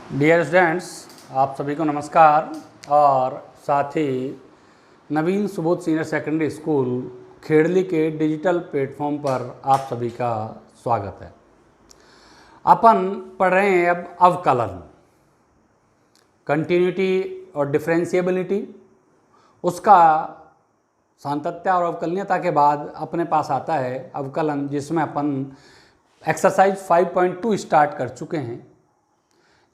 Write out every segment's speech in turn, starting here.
Dear students, आप सभी को नमस्कार और साथ ही Naveen Subodh senior secondary school Khedli के डिजिटल प्लेटफॉर्म पर आप सभी का स्वागत है। अपन पढ़ रहे हैं अब अवकलन, कंटिन्यूटी और डिफरेंशिएबिलिटी। उसका सातत्य और अवकलनीयता के बाद अपने पास आता है अवकलन, जिसमें अपन एक्सरसाइज 5.2 स्टार्ट कर चुके हैं,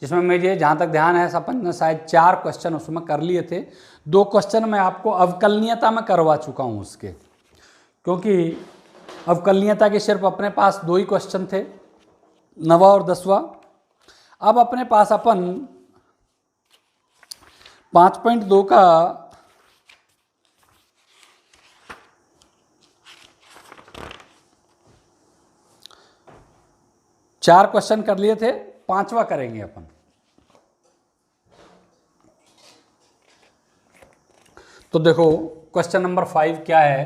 जिसमें मुझे जहाँ तक ध्यान है अपन ने शायद 4 क्वेश्चन उसमें कर लिए थे। 2 क्वेश्चन मैं आपको अवकलनीयता में करवा चुका हूँ उसके, क्योंकि अवकलनीयता के सिर्फ अपने पास 2 ही क्वेश्चन थे, 9वां और 10वां। अब अपने पास अपन 5.2 का चार क्वेश्चन कर लिए थे, 5वां करेंगे अपन। तो देखो क्वेश्चन नंबर 5 क्या है।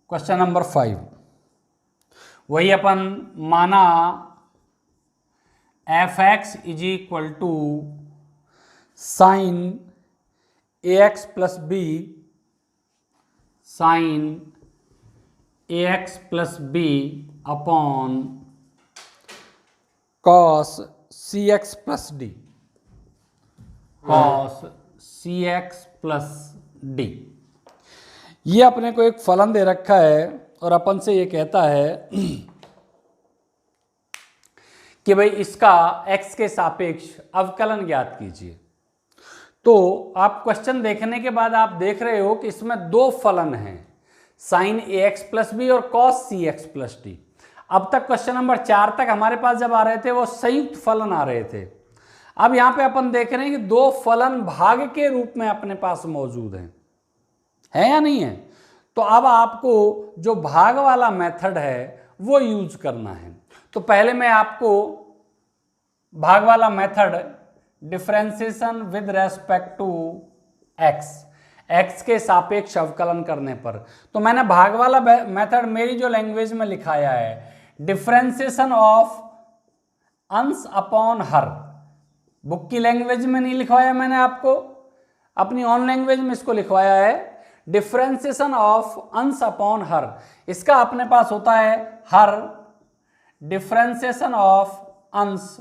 क्वेश्चन नंबर 5 वही अपन माना f(x) is equal to sine ax plus B, sine ax plus B upon cos cx plus D, cos cx plus D. ये अपने को एक फलन दे रखा है और अपन से ये कहता है कि भाई इसका x के सापेक्ष अवकलन ज्ञात कीजिए। तो आप क्वेश्चन देखने के बाद आप देख रहे हो कि इसमें 2 फलन हैं, साइन ax प्लस बी और कॉस cx प्लस डी। अब तक क्वेश्चन नंबर 4 तक हमारे पास जब आ रहे थे वो संयुक्त फलन आ रहे थे। अब यहां पे अपन देख रहे हैं कि 2 फलन भाग के रूप में अपने पास मौजूद हैं, है या नहीं है। तो अब आपको जो भाग वाला मेथड है वो यूज करना है। तो पहले मैं आपको भाग वाला method differentiation with respect to x के सापेक्ष अवकलन करने पर, तो मैंने भाग वाला मेथड मेरी जो लैंग्वेज में लिखाया है डिफरेंशिएशन ऑफ अंश अपॉन हर। बुक की लैंग्वेज में नहीं लिखवाया मैंने आपको, अपनी ऑन लैंग्वेज में इसको लिखवाया है डिफरेंशिएशन ऑफ अंश अपॉन हर। इसका अपने पास होता है हर डिफरेंशिएशन ऑफ अंश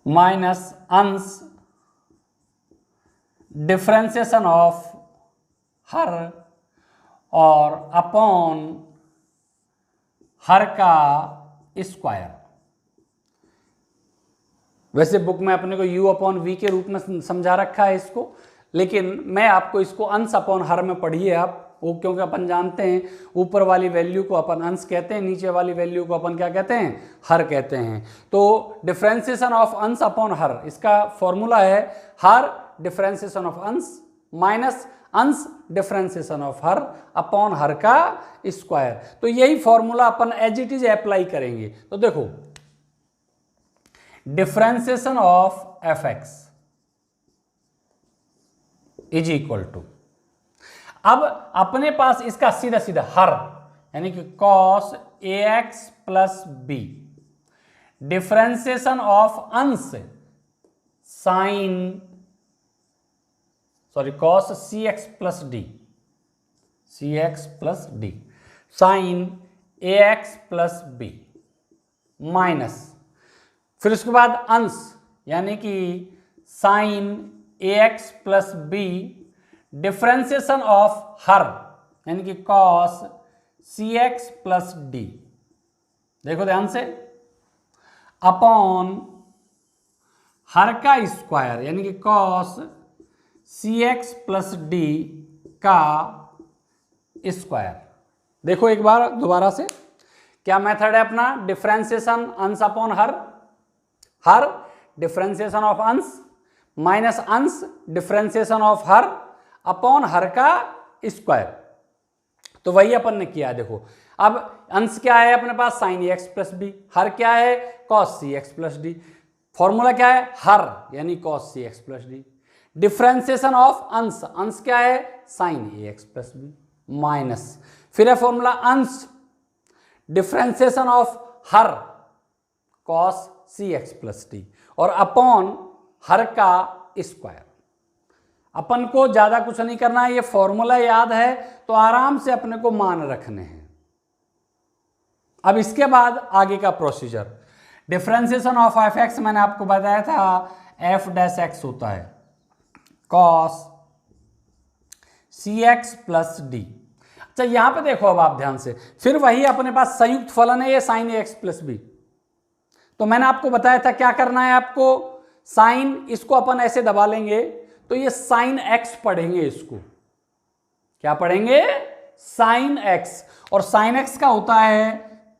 माइनस अंश डिफरेंशिएशन ऑफ हर और अपॉन हर का स्क्वायर। वैसे बुक में अपने को u अपॉन वी के रूप में समझा रखा है इसको, लेकिन मैं आपको इसको अंश अपॉन हर में पढ़िए आप वो, क्योंकि अपन जानते हैं ऊपर वाली वैल्यू को अपन अंश कहते हैं, नीचे वाली वैल्यू को अपन क्या कहते हैं, हर कहते हैं। तो डिफरेंशिएशन ऑफ अंश अपॉन हर, इसका फॉर्मूला है हर डिफरेंशिएशन ऑफ अंश माइनस अंश डिफरेंशिएशन ऑफ हर अपॉन हर का स्क्वायर। तो यही फॉर्मूला अपन एज इट इज अप्लाई करेंगे। तो देखो differentiation of f(x) is equal to, अब अपने पास इसका सीधा सीधा हर यानी कि cos ax plus B differentiation of अंश cos cx plus D, cx plus D sine ax plus B minus, फिर उसके बाद अंश यानी कि sine ax plus B differentiation of हर यानी कि cos cx प्लस डी, देखो ध्यान से, अपॉन हर का स्क्वायर यानी कि cos cx प्लस डी का स्क्वायर। देखो एक बार दोबारा से, क्या मेथड है अपना, डिफरेंशिएशन अंश upon her, her differentiation of अंश माइनस अंश डिफरेंशिएशन ऑफ हर अपॉन हर का स्क्वायर। तो वही अपन ने किया। देखो अब अंश क्या है अपने पास, साइन एक्स प्लस बी, हर क्या है, कॉस सी एक्स प्लस डी। फॉर्मूला क्या है, हर यानी cos C x plus D. Differentiation of अंश, अंश क्या है, साइन ए एक्स प्लस बी माइनस, फिर है फॉर्मूला अंश डिफ्रेंसिएशन ऑफ हर कॉस सी एक्स प्लस डी और अपॉन हर का स्क्वायर। अपन को ज्यादा कुछ नहीं करना है, ये फॉर्मूला याद है तो आराम से अपने को मान रखने हैं। अब इसके बाद आगे का procedure, differentiation of F x मैंने आपको बताया था एफ डैश एक्स होता है कॉस सी एक्स प्लस डी। अच्छा यहां पे देखो अब आप ध्यान से, फिर वही अपने पास संयुक्त फलन है ये साइन ए एक्स प्लस बी। तो मैंने आपको बताया था क्या करना है आपको, साइन इसको अपन ऐसे दबा लेंगे तो ये साइन एक्स पढ़ेंगे, इसको क्या पढ़ेंगे, साइन एक्स। और साइन एक्स का होता है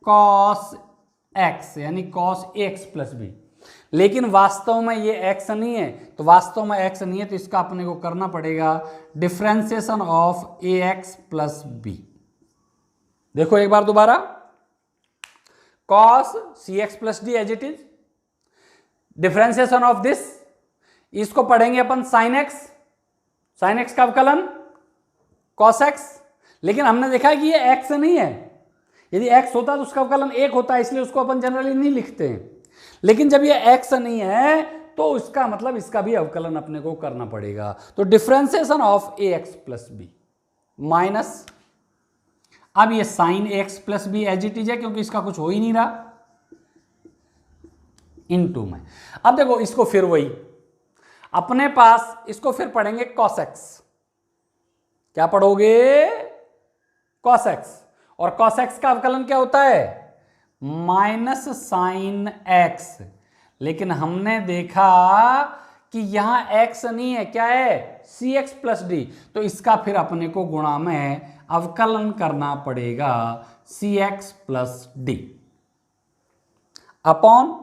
कॉस एक्स यानी कॉस एक्स प्लस बी। लेकिन वास्तव में ये एक्स नहीं है, तो वास्तव में एक्स नहीं है तो इसका अपने को करना पड़ेगा differentiation of A x plus B. देखो एक बार दोबारा, cos C x plus D as it is, differentiation of this, इसको पढ़ेंगे अपन साइन एक्स, साइन एक्स का अवकलन कॉस एक्स। लेकिन हमने देखा कि ये एक्स नहीं है, यदि एक्स होता तो उसका अवकलन एक होता है, इसलिए उसको अपन जनरली नहीं लिखते हैं। लेकिन जब ये एक्स नहीं है तो इसका मतलब इसका भी अवकलन अपने को करना पड़ेगा। तो differentiation of A x plus B minus, अब ये sine A x plus B as it is है क्योंकि इसका कुछ हो ही नहीं रहा, इनटू में। अब देखो इसको फिर वही अपने पास, इसको फिर पढ़ेंगे कॉस एक्स। क्या पढ़ोगे, कॉस एक्स। और कॉस एक्स का अवकलन क्या होता है, माइनस साइन एक्स। लेकिन हमने देखा कि यहां एक्स नहीं है, क्या है, सी एक्स प्लस डी। तो इसका फिर अपने को गुणा में अवकलन करना पड़ेगा c x plus d upon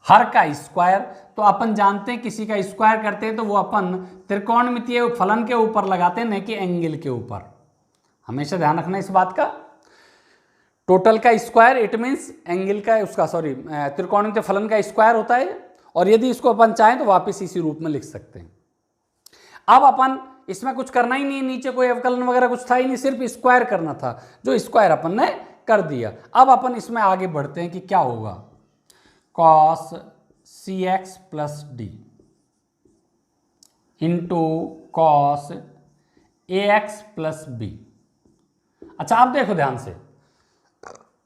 हर का स्क्वायर। तो अपन जानते हैं किसी का स्क्वायर करते हैं तो वो अपन त्रिकोणमितीय फलन के ऊपर लगाते हैं, नहीं कि एंगल के ऊपर। हमेशा ध्यान रखना इस बात का, टोटल का स्क्वायर इट मीन्स एंगल का, उसका सॉरी त्रिकोणमितीय फलन का स्क्वायर होता है। और यदि इसको अपन चाहें तो वापस इसी रूप में लिख सकते हैं। अब अपन इसमें कुछ करना ही नहीं, नीचे कोई अवकलन वगैरह कुछ था ही नहीं, सिर्फ स्क्वायर करना था, जो स्क्वायर अपन ने कर दिया। अब अपन इसमें आगे बढ़ते हैं कि क्या होगा, cos C x plus d into cos a x plus b. अच्छा अब देखो ध्यान से,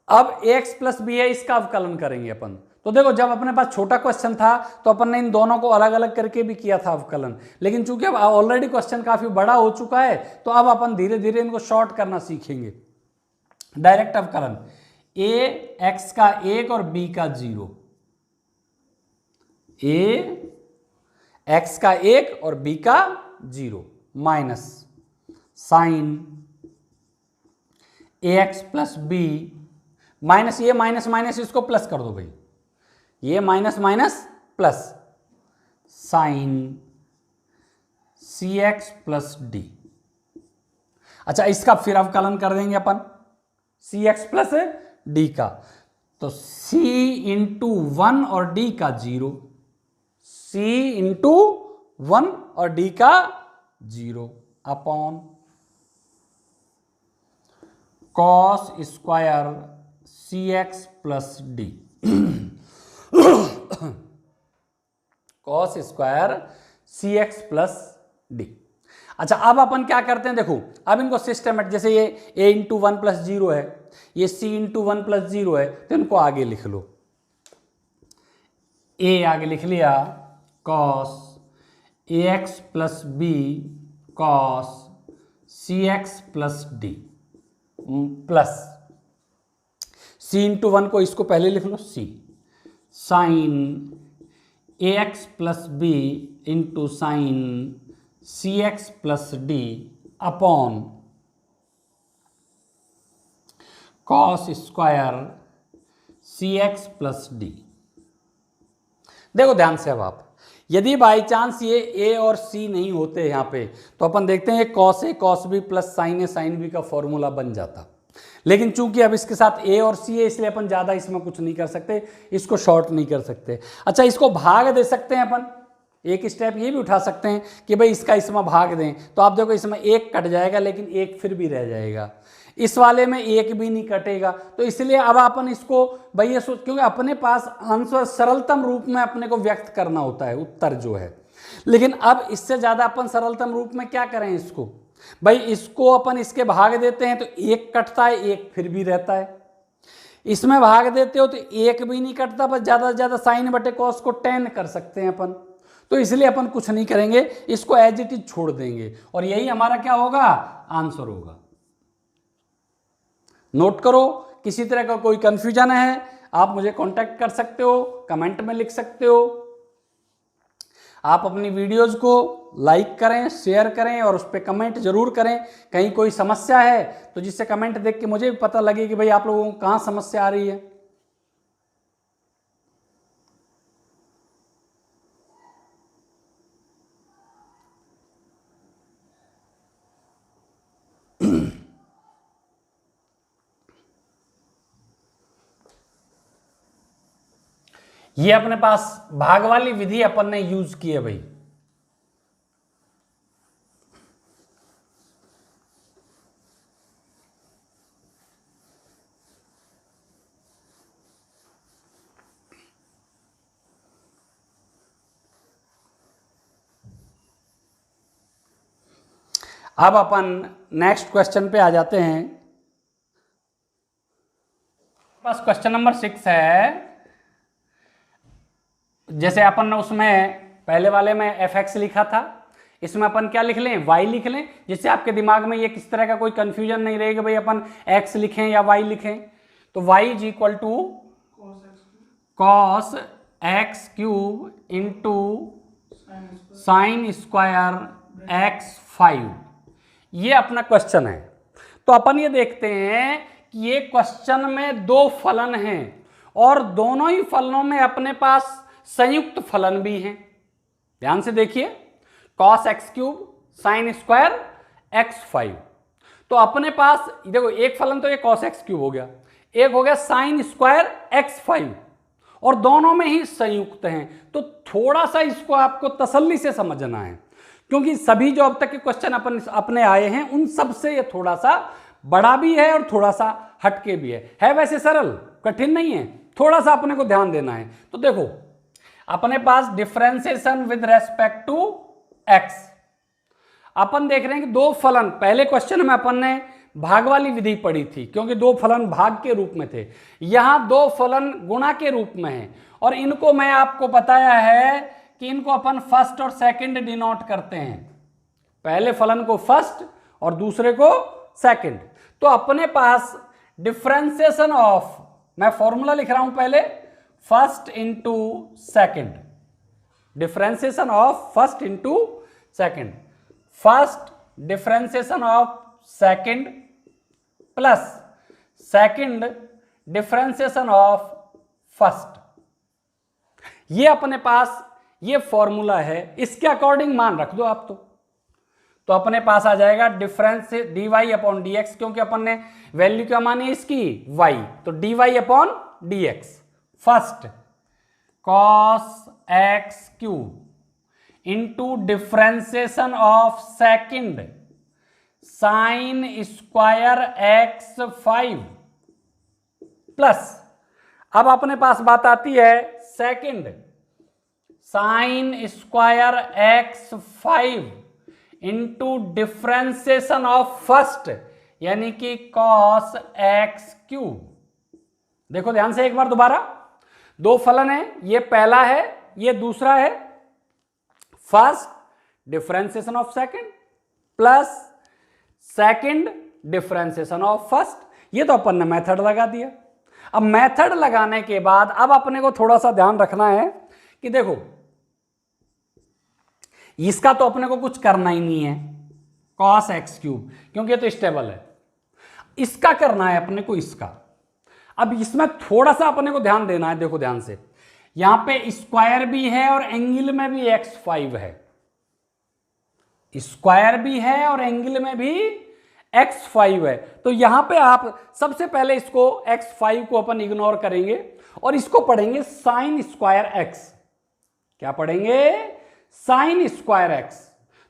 अब ए एक्स प्लस बी है, इसका अवकलन करेंगे अपन। तो देखो जब अपने पास छोटा क्वेश्चन था तो अपन ने इन दोनों को अलग अलग करके भी किया था अवकलन, लेकिन चूंकि अब ऑलरेडी क्वेश्चन काफी बड़ा हो चुका है तो अब अपन धीरे धीरे इनको शॉर्ट करना सीखेंगे। डायरेक्ट अवकलन, ए एक्स का 1 और बी का 0, ए एक्स का 1 और बी का 0 माइनस साइन ए एक्स प्लस बी माइनस, ये माइनस माइनस इसको प्लस कर दो भाई, ये minus minus plus sign c x plus d. अच्छा इसका फिर अवकलन कर देंगे अपन सी एक्स प्लस डी का, तो सी इंटू 1 और डी का 0, सी इंटू 1 और डी का 0 upon cos square c x plus D, cos square c x plus d. अच्छा अब अपन क्या करते हैं, देखो अब इनको सिस्टमेटिक, जैसे ये a इंटू 1 प्लस 0 है, ये c इंटू 1 प्लस 0 है, तो इनको आगे लिख लो। a आगे लिख लिया cos a x plus b cos C x plus d plus c into 1 को इसको पहले लिख लो c, साइन ए x plus b into sine c x plus d upon cos square c x plus d. देखो ध्यान से, अब आप यदि बाई चांस ये a और c नहीं होते यहाँ पे तो अपन देखते हैं cos A cos B plus sign A sine B का फॉर्मूला बन जाता। लेकिन चूंकि अब इसके साथ a और c है इसलिए अपन ज़्यादा इसमें कुछ नहीं कर सकते, इसको शॉर्ट नहीं कर सकते। अच्छा इसको भाग दे सकते हैं अपन, एक स्टेप ये भी उठा सकते हैं कि भाई इसका इसमें भाग दें, तो आप देखो इसमें एक कट जाएगा लेकिन एक फिर भी रह जाएगा, इस वाले में एक भी नहीं कटेगा। तो इसलिए अब अपन इसको भाई ये सोच, क्योंकि अपने पास आंसर सरलतम रूप में अपने को व्यक्त करना होता है उत्तर जो है, लेकिन अब इससे ज़्यादा अपन सरलतम रूप में क्या करें इसको, भाई इसको अपन इसके भाग देते हैं तो एक कटता है एक फिर भी रहता है, इसमें भाग देते हो तो एक भी नहीं कटता, बस ज़्यादा से ज़्यादा साइन बटे कॉस को tan कर सकते हैं अपन। तो इसलिए अपन कुछ नहीं करेंगे, इसको एज इट इज छोड़ देंगे और यही हमारा क्या होगा, आंसर होगा। नोट करो, किसी तरह का कोई कंफ्यूजन है आप मुझे कांटेक्ट कर सकते हो, कमेंट में लिख सकते हो। आप अपनी वीडियोस को लाइक करें, शेयर करें और उस पर कमेंट जरूर करें। कहीं कोई समस्या है तो जिससे कमेंट देख के मुझे भी पता लगे कि भाई आप लोगों को कहाँ समस्या आ रही है। ये अपने पास भाग वाली विधि अपन ने यूज की है भाई। अब अपन नेक्स्ट क्वेश्चन पे आ जाते हैं। बस क्वेश्चन नंबर 6 है, जैसे अपन ने उसमें पहले वाले में fx लिखा था, इसमें अपन क्या लिख लें, y लिख लें, जिससे आपके दिमाग में ये किस तरह का कोई कंफ्यूजन नहीं रहेगा भाई अपन x लिखें या y लिखें। तो y is equal to cos X cube into sine square x5, ये अपना क्वेश्चन है। तो अपन ये देखते हैं कि ये क्वेश्चन में दो फलन हैं और दोनों ही फलनों में अपने पास संयुक्त फलन भी हैं। ध्यान से देखिए, cos X cube sign square x5, तो अपने पास देखो एक फलन तो ये कॉस एक्स क्यूब हो गया, एक हो गया साइन स्क्वायर x5 और दोनों में ही संयुक्त हैं। तो थोड़ा सा इसको आपको तसल्ली से समझना है, क्योंकि सभी जो अब तक के क्वेश्चन अपने आए हैं उन सब से ये थोड़ा सा बड़ा भी है और थोड़ा सा हटके भी है वैसे सरल, कठिन नहीं है, थोड़ा सा अपने को ध्यान देना है। तो देखो अपने पास differentiation with respect to x, अपन देख रहे हैं कि दो फलन, पहले क्वेश्चन में अपन ने भाग वाली विधि पढ़ी थी क्योंकि दो फलन भाग के रूप में थे, यहां दो फलन गुणा के रूप में हैं और इनको मैं आपको बताया है कि इनको अपन फर्स्ट और सेकंड डिनोट करते हैं, पहले फलन को फर्स्ट और दूसरे को सेकंड। तो अपने पास डिफरेंशिएशन ऑफ, मैं फॉर्मूला लिख रहा हूं पहले, first into second, differentiation of first into second, first differentiation of second plus second differentiation of first, ये अपने पास ये फॉर्मूला है, इसके अकॉर्डिंग मान रख दो आप। तो अपने पास आ जाएगा डिफरेंस dy अपॉन dx, क्योंकि अपन ने वैल्यू क्या मानी इसकी y, तो dy upon dx, first cos X cube into differentiation of second sign square x5 plus, अब अपने पास बात आती है second sign square x5 into differentiation of first यानी कि कॉस एक्स क्यूब। देखो ध्यान से एक बार दोबारा, दो फलन है, ये पहला है ये दूसरा है, first differentiation of second plus second differentiation of first, ये तो अपन ने मेथड लगा दिया। अब मेथड लगाने के बाद अब अपने को थोड़ा सा ध्यान रखना है कि देखो इसका तो अपने को कुछ करना ही नहीं है कॉस एक्स क्यूब, क्योंकि ये तो स्टेबल है, इसका करना है अपने को इसका। अब इसमें थोड़ा सा अपने को ध्यान देना है, देखो ध्यान से, यहां पे स्क्वायर भी है और एंगल में भी x5 है, स्क्वायर भी है और एंगल में भी x5 है। तो यहां पे आप सबसे पहले इसको x5 को अपन इग्नोर करेंगे और इसको पढ़ेंगे साइन स्क्वायर x। क्या पढ़ेंगे? Sine square x.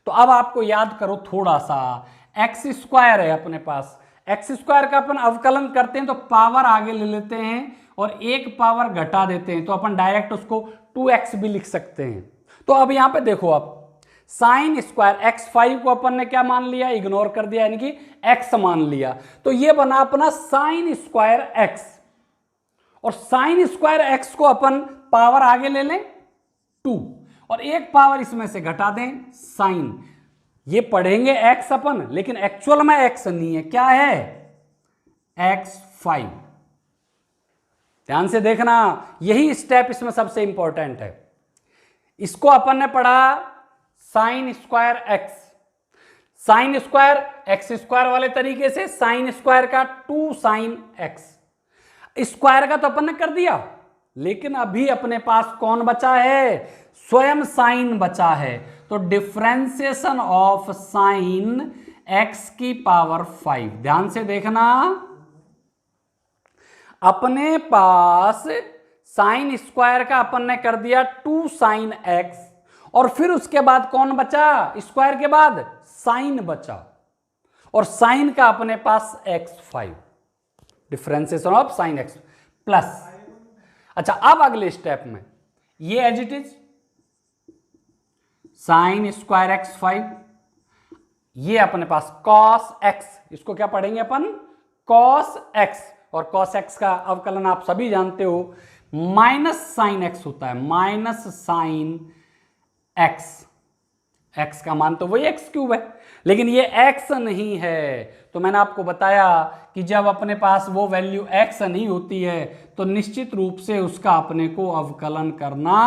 तो अब आपको याद करो थोड़ा सा, एक्स स्क्वायर है अपने पास, एक्स स्क्वायर का अपन अवकलन करते हैं तो पावर आगे ले लेते हैं और एक पावर घटा देते हैं, तो अपन डायरेक्ट उसको 2x भी लिख सकते हैं। तो अब यहां पे देखो, आप साइन स्क्वायर x5 को अपन ने क्या मान लिया, इग्नोर कर दिया, यानी कि x मान लिया, तो ये बना अपना साइन स्क्वायर x। और साइन स्क्वायर x को अपन पावर आगे ले लें 2 और एक पावर इसमें से घटा दें साइन। ये पढ़ेंगे x अपन, लेकिन एक्चुअल में x नहीं है, क्या है, x5। ध्यान से देखना, यही स्टेप इसमें सबसे इंपॉर्टेंट है। इसको अपन ने पढ़ा sign square x, sine square X square वाले तरीके से साइन स्क्वायर का 2 साइन x, स्क्वायर का तो अपन ने कर दिया, लेकिन अभी अपने पास कौन बचा है, स्वयं साइन बचा है। तो डिफरेंशिएशन ऑफ साइन x की पावर 5। ध्यान से देखना, अपने पास साइन स्क्वायर का अपन ने कर दिया 2 साइन x, और फिर उसके बाद कौन बचा, स्क्वायर के बाद साइन बचा, और साइन का अपने पास x5, differentiation of sine x plus. अच्छा, अब अगले स्टेप में ये as it is sine square x5, ये अपने पास कॉस x, इसको क्या पढ़ेंगे अपन, कॉस x, और कॉस x का अवकलन आप सभी जानते हो माइनस साइन x होता है, माइनस साइन x, x का मान तो वही x³ है, लेकिन ये x नहीं है। तो मैंने आपको बताया कि जब अपने पास वो वैल्यू x नहीं होती है तो निश्चित रूप से उसका अपने को अवकलन करना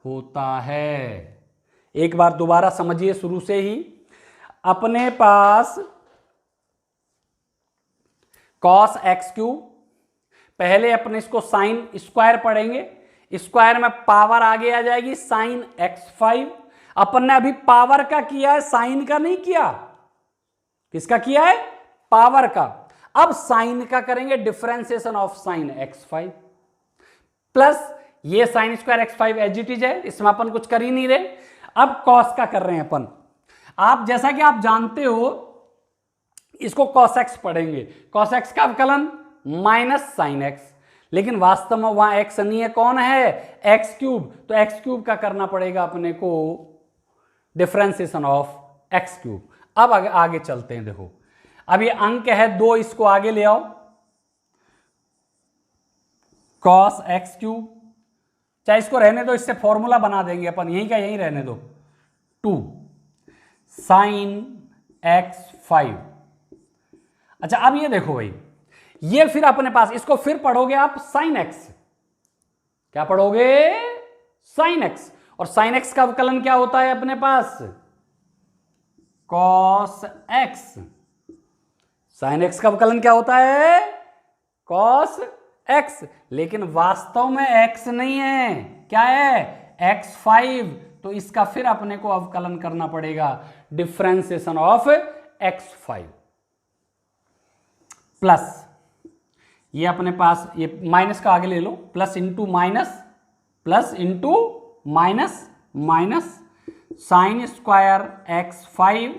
होता है। एक बार दोबारा समझिए शुरू से ही, अपने पास कॉस x³, पहले अपने इसको साइन स्क्वायर पढ़ेंगे, स्क्वायर में पावर आगे आ जाएगी साइन x5। अपन ने अभी पावर का किया है, साइन का नहीं किया, किसका किया है, पावर का। अब साइन का करेंगे differentiation of sine x5 plus ये sine square x5 as it is है, इसमें अपन कुछ कर ही नहीं रहे। अब कॉस का कर रहे हैं अपन, आप जैसा कि आप जानते हो इसको कॉस x पढ़ेंगे, कॉस x का अवकलन माइनस साइन x, लेकिन वास्तव में वहां x नहीं है, कौन है, x³, तो x³ का करना पड़ेगा अपने को डिफरेंशिएशन ऑफ x³। अब आगे चलते हैं, देखो अब ये अंक है 2, इसको आगे ले आओ, कॉस x³, चाहे इसको रहने दो, इससे फॉर्मूला बना देंगे अपन, यहीं का यहीं रहने दो, 2 साइन x5। अच्छा, अब ये देखो भाई, ये फिर अपने पास इसको फिर पढ़ोगे आप साइन x, क्या पढ़ोगे, साइन x, और साइन x का अवकलन क्या होता है अपने पास, कॉस x। साइन x का अवकलन क्या होता है, कॉस x, लेकिन वास्तव में x नहीं है, क्या है, x5, तो इसका फिर अपने को अवकलन करना पड़ेगा डिफरेंशिएशन ऑफ x5 प्लस, ये अपने पास ये माइनस का आगे ले लो, plus into minus, plus into minus, minus sine square x5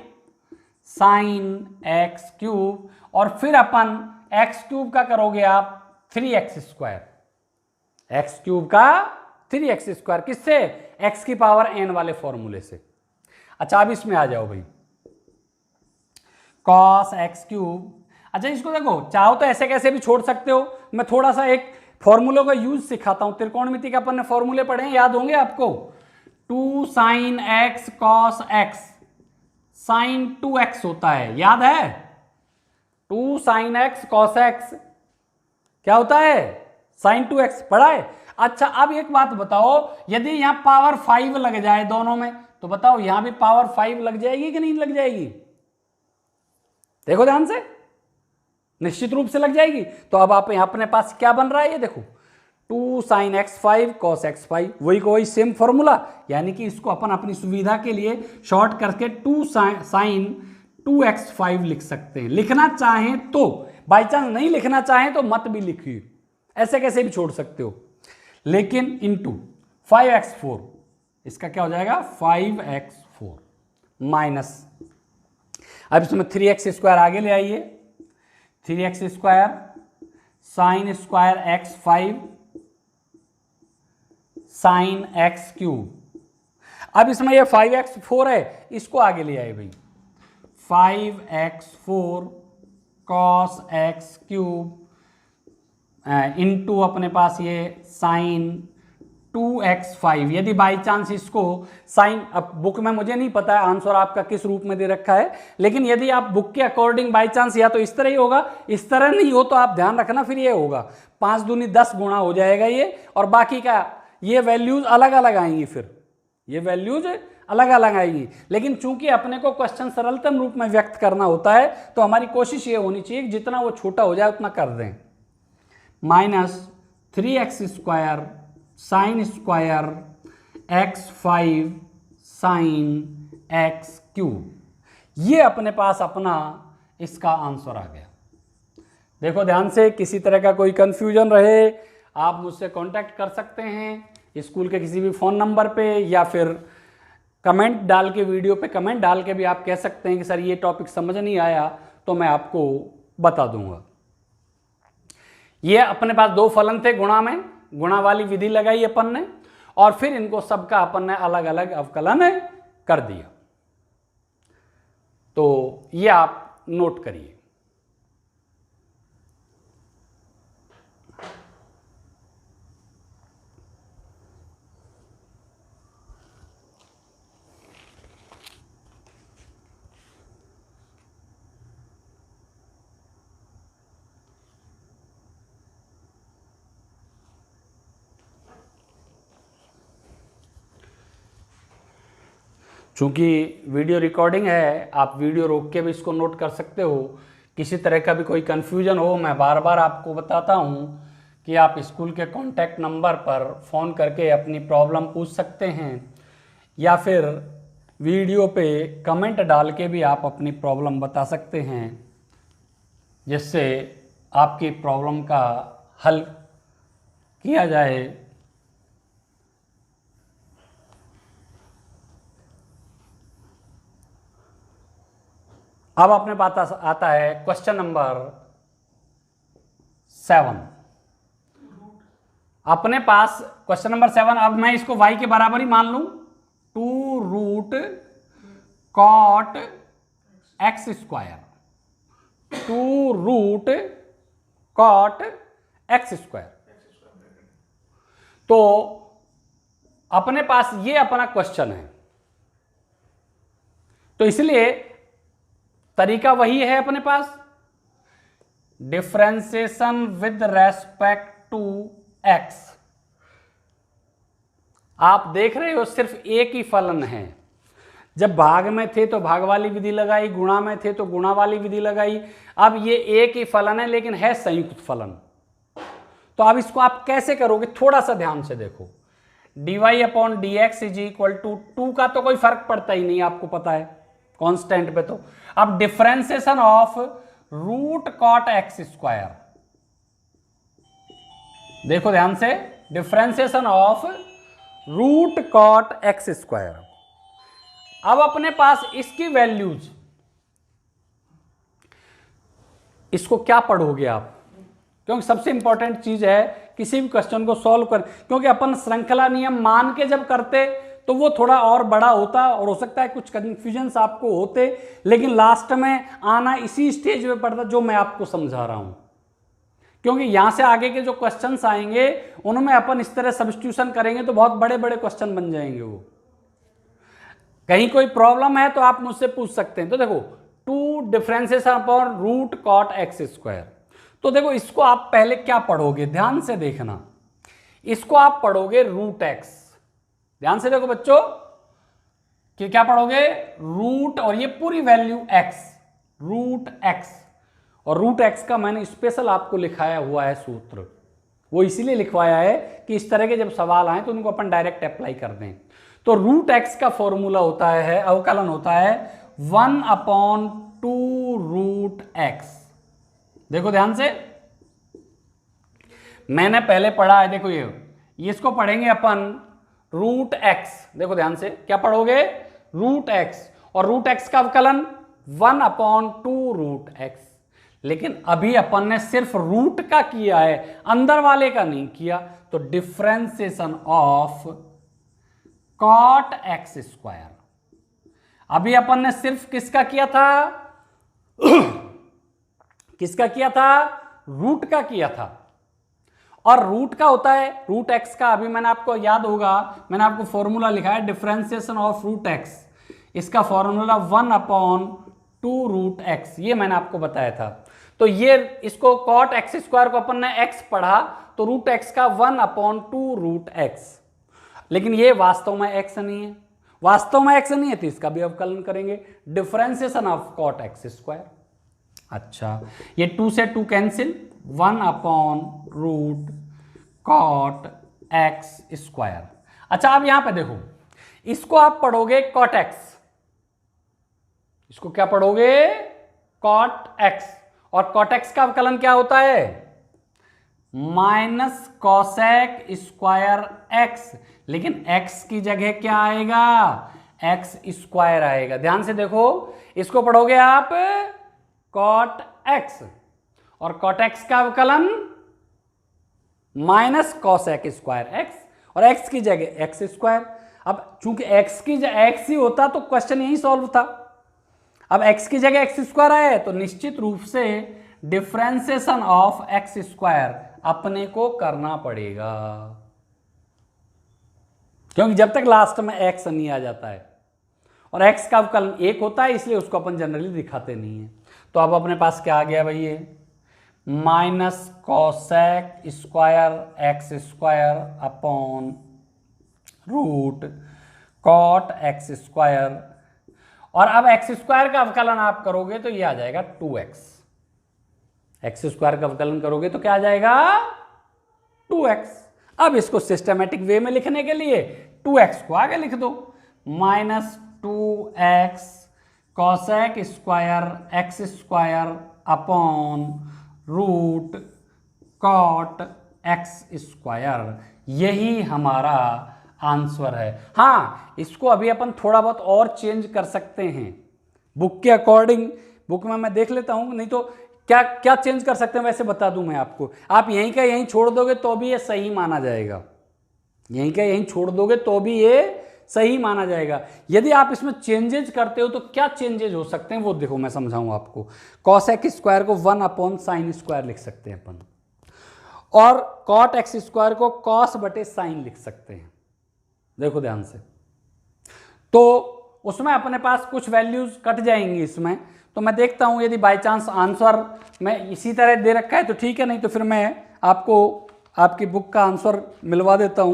sine x³, और फिर अपन x³ का करोगे आप 3x², x³ का 3x², किससे, x की पावर n वाले फॉर्मूले से। अच्छा, अब इसमें आ जाओ भाई, cos x³। अच्छा, इसको देखो, चाहो तो ऐसे कैसे भी छोड़ सकते हो, मैं थोड़ा सा एक फॉर्मूले का यूज सिखाता हूं। त्रिकोणमिति के अपन ने फॉर्मूले पढ़े हैं, याद होंगे आपको, 2 sine x cos x sine 2x होता है, याद है, 2 साइन x cos x क्या होता है, साइन 2x, पढ़ा है। अच्छा, अब एक बात बताओ, यदि यहां पावर 5 लग जाए दोनों में, तो बताओ यहां भी पावर 5 लग जाएगी कि नहीं लग जाएगी, देखो ध्यान से, निश्चित रूप से लग जाएगी। तो अब आप यहां अपने पास क्या बन रहा है, ये देखो, 2 साइन x5 cos x5, वही को वही सेम फॉर्मूला, यानी कि इसको अपन अपनी सुविधा के लिए शॉर्ट करके 2 साइन 2x5 लिख सकते हैं। लिखना चाहें तो, बाई चांस नहीं लिखना चाहें तो मत भी लिखिए, ऐसे कैसे भी छोड़ सकते हो, लेकिन इंटू 5x4, इसका क्या हो जाएगा 5x4 माइनस, अब इसमें 3x² आगे ले आइए, 3x² sign square x5 sign x3। अब इसमें ये 5x4 है, इसको आगे ले आए भाई, 5x4 cos x3 इंटू अपने पास ये साइन 2x5। यदि बाई चांस इसको साइन, अब बुक में मुझे नहीं पता है आंसर आपका किस रूप में दे रखा है, लेकिन यदि आप बुक के अकॉर्डिंग बाई चांस या तो इस तरह ही होगा, इस तरह नहीं हो तो आप ध्यान रखना, फिर ये होगा 5 दूनी 10 गुणा हो जाएगा ये, और बाकी का ये वैल्यूज अलग अलग आएंगी, फिर ये वैल्यूज अलग अलग आएगी। लेकिन चूंकि अपने को क्वेश्चन सरलतम रूप में व्यक्त करना होता है तो हमारी कोशिश ये होनी चाहिए कि जितना वो छोटा हो जाए उतना कर दें। Minus 3x² sign square x5 sign x3, ये अपने पास अपना इसका आंसर आ गया। देखो ध्यान से, किसी तरह का कोई कंफ्यूजन रहे आप मुझसे कांटेक्ट कर सकते हैं स्कूल के किसी भी फ़ोन नंबर पे, या फिर कमेंट डाल के, वीडियो पे कमेंट डाल के भी आप कह सकते हैं कि सर ये टॉपिक समझ नहीं आया, तो मैं आपको बता दूंगा। ये अपने पास दो फलन थे गुणा में, गुणा वाली विधि लगाई अपन ने, और फिर इनको सबका अपन ने अलग अलग अवकलन कर दिया। तो ये आप नोट करिए। चूंकि वीडियो रिकॉर्डिंग है, आप वीडियो रोक के भी इसको नोट कर सकते हो। किसी तरह का भी कोई कन्फ्यूजन हो, मैं बार बार आपको बताता हूँ कि आप स्कूल के कॉन्टैक्ट नंबर पर फ़ोन करके अपनी प्रॉब्लम पूछ सकते हैं, या फिर वीडियो पे कमेंट डाल के भी आप अपनी प्रॉब्लम बता सकते हैं, जिससे आपकी प्रॉब्लम का हल किया जाए। अब अपने पास आता है क्वेश्चन नंबर 7। अपने पास क्वेश्चन नंबर 7, अब मैं इसको y के बराबर ही मान लूं, 2 root cot x², 2 root cot x²। तो अपने पास ये अपना क्वेश्चन है, तो इसलिए तरीका वही है अपने पास, differentiation with respect to x। आप देख रहे हो सिर्फ एक ही फलन है, जब भाग में थे तो भाग वाली विधि लगाई, गुणा में थे तो गुणा वाली विधि लगाई। अब ये एक ही फलन है लेकिन है संयुक्त फलन, तो अब इसको आप कैसे करोगे, थोड़ा सा ध्यान से देखो। dy/dx इज इक्वल टू 2 का तो कोई फर्क पड़ता ही नहीं, आपको पता है कांस्टेंट पे। तो अब differentiation of root cot x², देखो ध्यान से, differentiation of root cot x²। अब अपने पास इसकी वैल्यूज, इसको क्या पढ़ोगे आप, क्योंकि सबसे इंपॉर्टेंट चीज है किसी भी क्वेश्चन को सॉल्व कर, क्योंकि अपन श्रृंखला नियम मान के जब करते तो वो थोड़ा और बड़ा होता, और हो सकता है कुछ कंफ्यूजन्स आपको होते, लेकिन लास्ट में आना इसी स्टेज पे पड़ता जो मैं आपको समझा रहा हूं। क्योंकि यहां से आगे के जो क्वेश्चंस आएंगे उनमें अपन इस तरह सब्स्टिट्यूशन करेंगे तो बहुत बड़े बड़े क्वेश्चन बन जाएंगे वो। कहीं कोई प्रॉब्लम है तो आप मुझसे पूछ सकते हैं। तो देखो 2 differentiation upon root cot x², तो देखो इसको आप पहले क्या पढ़ोगे, ध्यान से देखना, इसको आप पढ़ोगे रूट x। ध्यान से देखो बच्चों कि क्या पढ़ोगे, रूट, और ये पूरी वैल्यू x, रूट x, और रूट x का मैंने स्पेशल आपको लिखाया हुआ है सूत्र, वो इसीलिए लिखवाया है कि इस तरह के जब सवाल आए तो उनको अपन डायरेक्ट अप्लाई कर दें। तो रूट x का फॉर्मूला होता है, अवकलन होता है 1/2 रूट x। देखो ध्यान से, मैंने पहले पढ़ा है, देखो ये इसको पढ़ेंगे अपन रूट एक्स, देखो ध्यान से क्या पढ़ोगे, रूट एक्स, और रूट एक्स का अवकलन 1/2 रूट एक्स। लेकिन अभी अपन ने सिर्फ रूट का किया है, अंदर वाले का नहीं किया, तो differentiation of cot x square. अभी अपन ने सिर्फ किसका किया था किसका किया था, रूट का किया था। और रूट का होता है रूट एक्स का, अभी मैंने आपको याद होगा, मैंने आपको फॉर्मूला लिखा है डिफरेंशिएशन ऑफ रूट एक्स, इसका फॉर्मूला 1/2 रूट एक्स, ये मैंने आपको बताया था। तो ये इसको कॉट एक्स स्क्वायर को अपन ने एक्स पढ़ा, तो रूट एक्स का 1/2 रूट एक्स, लेकिन ये वास्तव में एक्स नहीं है, वास्तव में एक्स नहीं है, तो इसका भी अवकलन करेंगे, differentiation of cot x square. अच्छा, ये 2 से 2 कैंसिल, 1/रूट कॉट एक्स स्क्वायर। अच्छा, अब यहां पे देखो, इसको आप पढ़ोगे कॉट एक्स, इसको क्या पढ़ोगे, कॉट एक्स, और कॉट एक्स का अवकलन क्या होता है, माइनस कॉसेक स्क्वायर एक्स, लेकिन एक्स की जगह क्या आएगा, एक्स स्क्वायर आएगा। ध्यान से देखो, इसको पढ़ोगे आप कॉट एक्स, और कॉट एक्स का अवकलन माइनस कॉसेक स्क्वायर एक्स, और एक्स की जगह एक्स स्क्वायर। अब चूंकि एक्स की एक्स ही होता तो क्वेश्चन यही सॉल्व था, अब एक्स की जगह एक्स स्क्वायर आया, तो निश्चित रूप से डिफरेंशिएशन ऑफ एक्स स्क्वायर अपने को करना पड़ेगा, क्योंकि जब तक लास्ट में एक्स नहीं आ जाता है, और एक्स का अवकलन 1 होता है, इसलिए उसको अपन जनरली दिखाते नहीं है। तो अब अपने पास क्या आ गया भाई, ये minus cosec square X square upon root cot x square, और अब एक्स स्क्वायर का अवकलन आप करोगे तो ये आ जाएगा 2x, एक्स स्क्वायर का अवकलन करोगे तो क्या आ जाएगा 2x। अब इसको सिस्टमैटिक वे में लिखने के लिए 2x को आगे लिख दो, minus 2x cosec square X square upon root cot x square, यही हमारा आंसर है। हाँ, इसको अभी अपन थोड़ा बहुत और चेंज कर सकते हैं बुक के अकॉर्डिंग, बुक में मैं देख लेता हूं, नहीं तो क्या क्या चेंज कर सकते हैं वैसे बता दूं मैं आपको। आप यहीं का यहीं छोड़ दोगे तो भी ये सही माना जाएगा, यहीं का यहीं छोड़ दोगे तो भी ये सही माना जाएगा। यदि आप इसमें चेंजेज करते हो तो क्या चेंजेज हो सकते हैं वो देखो, मैं समझाऊं आपको। कॉसेक स्क्वायर को 1/sin स्क्वायर लिख सकते हैं अपन, और कॉट एक्स स्क्वायर को कॉस बटे साइन लिख सकते हैं, देखो ध्यान से। तो उसमें अपने पास कुछ वैल्यूज कट जाएंगी इसमें, तो मैं देखता हूं यदि बाय चांस आंसर में इसी तरह दे रखा है तो ठीक है, नहीं तो फिर मैं आपको आपकी बुक का आंसर मिलवा देता हूं,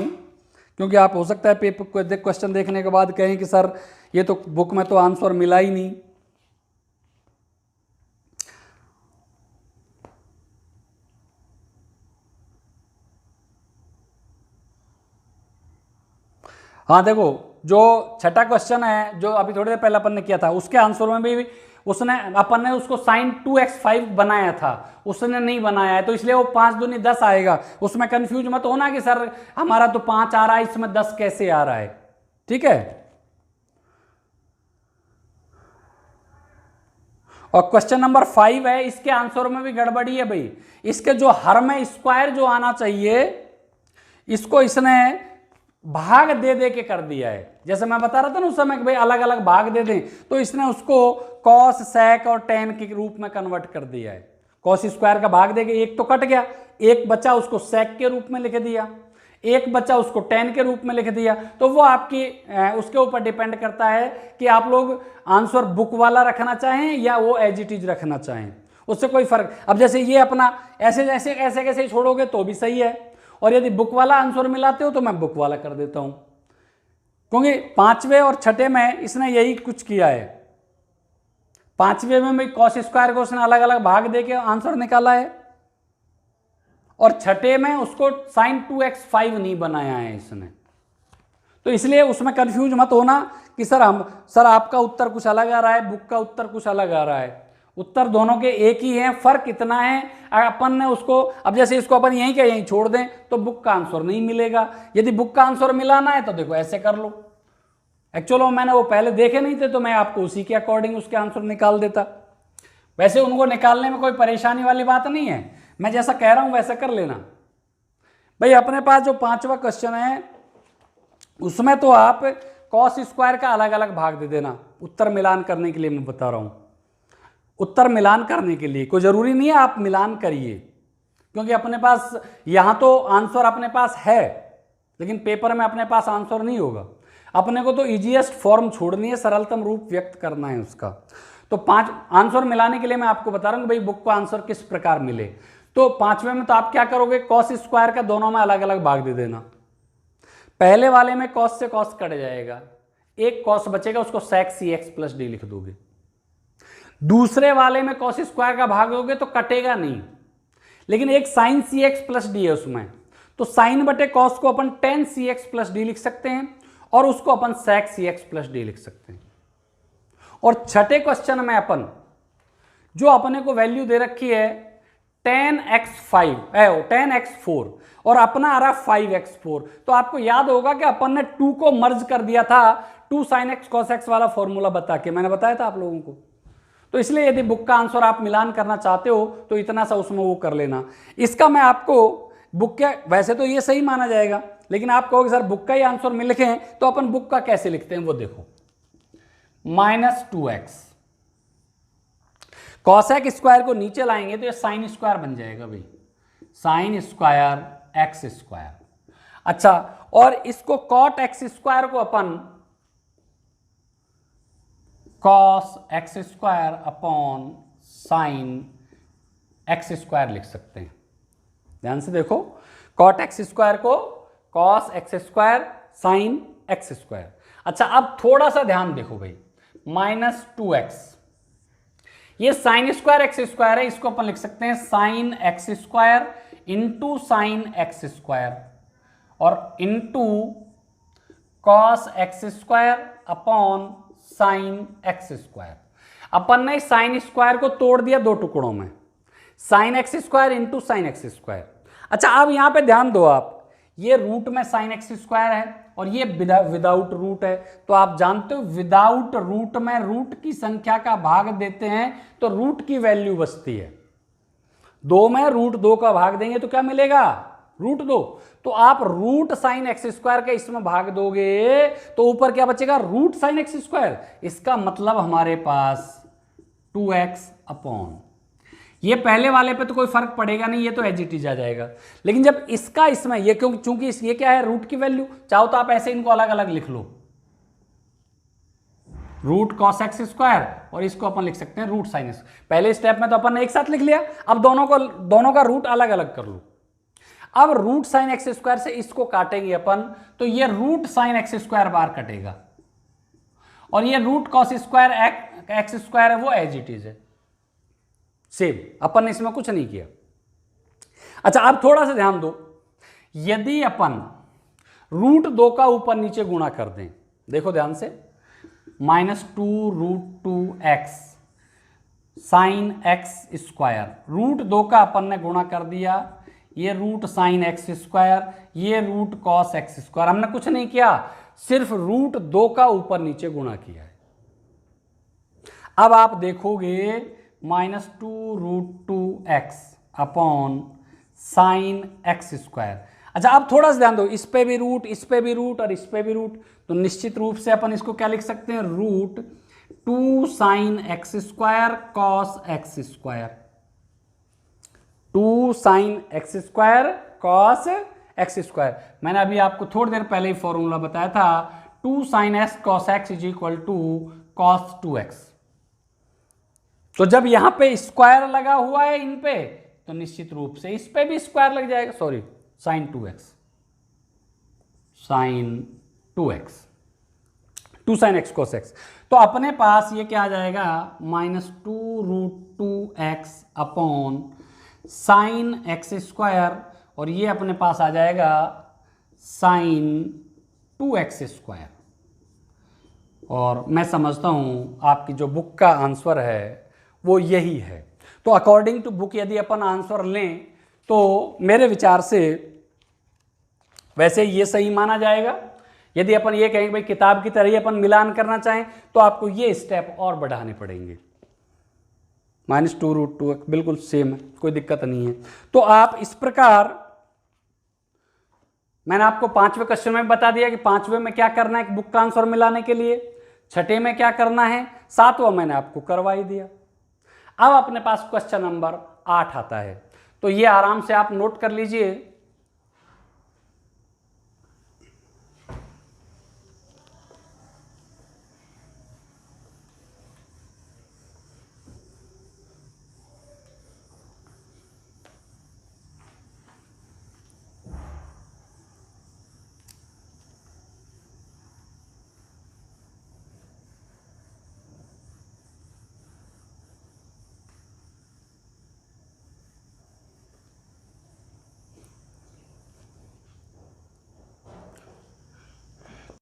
क्योंकि आप हो सकता है पेपर क्वेश्चन देखने के बाद कहें कि सर ये तो बुक में तो आंसर मिला ही नहीं। हाँ देखो, जो छठा क्वेश्चन है जो अभी थोड़ी देर पहले अपन ने किया था, उसके आंसर में भी उसने अपन ने उसको sin 2x5 बनाया था, उसने नहीं बनाया है, तो इसलिए वो 5 दूनी 10 आएगा। उसमें कंफ्यूज मत होना कि सर हमारा तो 5 आ रहा है, इसमें 10 कैसे आ रहा है, ठीक है। और क्वेश्चन नंबर 5 है, इसके आंसर में भी गड़बड़ी है भाई। इसके जो हर में स्क्वायर जो आना चाहिए, इसको इसने भाग दे दे के कर दिया है। जैसे मैं बता रहा था ना उस समय कि भाई अलग अलग भाग दे दें, तो इसने उसको कॉस सेक और टेन के रूप में कन्वर्ट कर दिया है। कॉस स्क्वायर का भाग दे के एक तो कट गया, एक बचा उसको सेक के रूप में लिख दिया, एक बच्चा उसको टेन के रूप में लिख दिया। तो वो आपकी उसके ऊपर डिपेंड करता है कि आप लोग आंसर बुक वाला रखना चाहें या वो एज इट इज रखना चाहें, उससे कोई फर्क। अब जैसे ये अपना ऐसे जैसे ऐसे कैसे छोड़ोगे तो भी सही है, और यदि बुक वाला आंसर मिलाते हो तो मैं बुक वाला कर देता हूं, क्योंकि 5वें और 6ठे में इसने यही कुछ किया है। 5वें में भी कॉस स्क्वायर को उसने अलग अलग भाग दे के आंसर निकाला है, और 6ठे में उसको sin 2x5 नहीं बनाया है इसने। तो इसलिए उसमें कंफ्यूज मत होना कि सर आपका उत्तर कुछ अलग आ रहा है, बुक का उत्तर कुछ अलग आ रहा है। उत्तर दोनों के एक ही हैं, फर्क इतना है अपन ने उसको, अब जैसे इसको अपन यहीं के यहीं छोड़ दें तो बुक का आंसर नहीं मिलेगा। यदि बुक का आंसर मिलाना है तो देखो ऐसे कर लो। एक्चुअली मैंने वो पहले देखे नहीं थे तो मैं आपको उसी के अकॉर्डिंग उसके आंसर निकाल देता। वैसे उनको निकालने में कोई परेशानी वाली बात नहीं है, मैं जैसा कह रहा हूं वैसा कर लेना। भाई अपने पास जो 5वां क्वेश्चन है उसमें तो आप कॉस स्क्वायर का अलग अलग भाग दे देना, उत्तर मिलान करने के लिए मैं बता रहा हूं। उत्तर मिलान करने के लिए कोई जरूरी नहीं है आप मिलान करिए, क्योंकि अपने पास यहां तो आंसर अपने पास है लेकिन पेपर में अपने पास आंसर नहीं होगा। अपने को तो इजीएस्ट फॉर्म छोड़नी है, सरलतम रूप व्यक्त करना है उसका। तो 5 आंसर मिलाने के लिए मैं आपको बता रहा हूं भाई बुक का आंसर किस प्रकार मिले। तो 5वें में तो आप क्या करोगे, कॉस स्क्वायर का दोनों में अलग अलग भाग दे देना। पहले वाले में कॉस से कॉस कट जाएगा, एक कॉस बचेगा, उसको sec cx प्लस डी लिख दोगे। दूसरे वाले में कॉस स्क्वायर का भाग दोगे तो कटेगा नहीं, लेकिन एक sin cx प्लस डी है उसमें, तो साइन बटे कॉस को अपन tan cx प्लस डी लिख सकते हैं और उसको अपन sec cx प्लस डी लिख सकते हैं। और छठे क्वेश्चन में अपन जो अपने को वैल्यू दे रखी है tan x4 और अपना आ रहा 5x4, तो आपको याद होगा कि अपन ने 2 को मर्ज कर दिया था 2 sin x cos x वाला फॉर्मूला बता के, मैंने बताया था आप लोगों को। तो इसलिए यदि बुक का आंसर आप मिलान करना चाहते हो तो इतना सा उसमें वो कर लेना। इसका मैं आपको बुक का, वैसे तो ये सही माना जाएगा, लेकिन आप कहोगे सर बुक का ही आंसर में लिखें, तो अपन बुक का कैसे लिखते हैं वो देखो। -2x कॉसेक स्क्वायर को नीचे लाएंगे तो ये साइन स्क्वायर बन जाएगा भाई, साइन स्क्वायर एक्स स्क्वायर। अच्छा, और इसको कॉट एक्स स्क्वायर को अपन cos x square upon sine x square लिख सकते हैं। ध्यान से देखो, कॉट एक्स स्क्वायर को cos x square sine x square. अच्छा, अब थोड़ा सा ध्यान देखो भाई, -2x ये साइन स्क्वायर एक्स स्क्वायर है, इसको अपन लिख सकते हैं sine x square into sine x square और into cos x square upon sine x square. अपन ने साइन स्क्वायर को तोड़ दिया 2 टुकड़ों में, sine x square into sine x square. अच्छा, अब यहां पे ध्यान दो आप, ये रूट में साइन एक्स स्क्वायर है और ये विदाउट रूट है, तो आप जानते हो विदाउट रूट में रूट की संख्या का भाग देते हैं तो रूट की वैल्यू बचती है। 2 में रूट 2 का भाग देंगे तो क्या मिलेगा, √2। तो आप रूट साइन एक्स स्क्वायर का इसमें भाग दोगे तो ऊपर क्या बचेगा, रूट साइन एक्स स्क्वायर। इसका मतलब हमारे पास 2x अपॉन, ये पहले वाले पे तो कोई फर्क पड़ेगा नहीं, ये तो एज इट इज आ जाएगा। लेकिन जब इसका इसमें ये, क्योंकि चूंकि ये क्या है, रूट की वैल्यू, चाहो तो आप ऐसे इनको अलग अलग लिख लो, रूट कॉस एक्स स्क्वायर और इसको अपन लिख सकते हैं रूट साइन एक्स। पहले स्टेप में तो अपन ने एक साथ लिख लिया, अब दोनों का रूट अलग अलग कर लो। अब रूट साइन एक्स स्क्वायर से इसको काटेंगे अपन, तो ये रूट साइन एक्स स्क्वायर बार कटेगा और ये root cos square X square है वो एज इट इज है, सेम, अपन ने इसमें कुछ नहीं किया। अच्छा, अब थोड़ा सा ध्यान दो, यदि अपन √2 का ऊपर नीचे गुणा कर दें, देखो ध्यान से, -2√2x साइन एक्स स्क्वायर, √2 का अपन ने गुणा कर दिया, ये रूट साइन एक्स स्क्वायर, ये रूट कॉस एक्स स्क्वायर, हमने कुछ नहीं किया, सिर्फ √2 का ऊपर नीचे गुणा किया है। अब आप देखोगे -2√2x upon sine x square. अच्छा, अब थोड़ा सा ध्यान दो, इस पे भी रूट, इस पे भी रूट और इस पे भी रूट, तो निश्चित रूप से अपन इसको क्या लिख सकते हैं, √2 sine x square cos x square, 2 sine x square cos x square. मैंने अभी आपको थोड़ी देर पहले ही फॉर्मूला बताया था, 2 sine X cos X is equal to cos 2x। तो जब यहां पे स्क्वायर लगा हुआ है इन पे, तो निश्चित रूप से इस पे भी स्क्वायर लग जाएगा, sorry sine 2x, sine 2x, 2 sine X cos X. तो अपने पास ये क्या आ जाएगा, -2√2x upon sine x square और ये अपने पास आ जाएगा साइन 2x स्क्वायर। और मैं समझता हूं आपकी जो बुक का आंसर है वो यही है। तो अकॉर्डिंग टू बुक यदि अपन आंसर लें तो मेरे विचार से वैसे ये सही माना जाएगा। यदि अपन ये कहेंगे भाई किताब की तरह ही अपन मिलान करना चाहें तो आपको ये स्टेप और बढ़ाने पड़ेंगे। -2√2x बिल्कुल सेम है, कोई दिक्कत नहीं है। तो आप इस प्रकार, मैंने आपको 5वें क्वेश्चन में बता दिया कि 5वें में क्या करना है बुक का आंसर मिलाने के लिए, 6ठे में क्या करना है, 7वां मैंने आपको करवा ही दिया। अब अपने पास क्वेश्चन नंबर 8 आता है, तो ये आराम से आप नोट कर लीजिए।